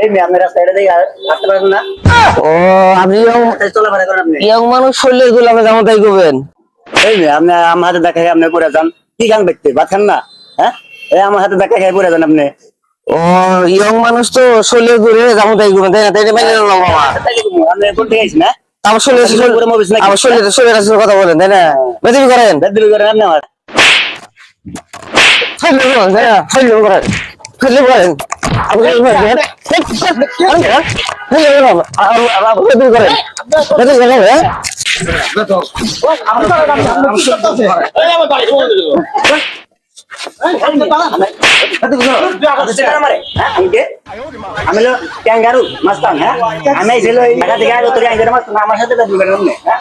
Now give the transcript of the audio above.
এই মেয়ে আপনারা সাইডে দিয়ে হাঁটতে পারবেন না? ও আপনি চলাফেরা করেন আপনি? ইয়ং মানুষ শরীরের গুলো আপনি যেমন তাই করবেন। এই মেয়ে আপনি আমার হাতে দেখা আপনি পড়ে যান, কি গান দেখতে ভাত খান না? হ্যাঁ, এই আমার হাতে দেখা খেয়ে পড়ে যান আপনি। ও ইয়ং মানুষ তো শরীরের ঘুরে যেমন তাই করবেন, তাই না? তাই মেনে নিলাম মামা। আপনি করতে গেছি না? আমার শরীরে আমার শরীরের সাথে কথা বলেন, তাই না? বেদবি করেন, বেদবি করেন আপনি আমার। ফাইলে করেন, তাই না? ফাইলে করেন, ফাইলে করেন। আপনি বেদবি করেন, হ্যাঁ? আমি হলো ক্যাঙ্গারু মাস্তান, হ্যাঁ? আমি ছিল ঢাকা থেকে আগে তোর ক্যাঙ্গারু মাস্তান, আমার সাথে বেদবি করেন আপনি, হ্যাঁ?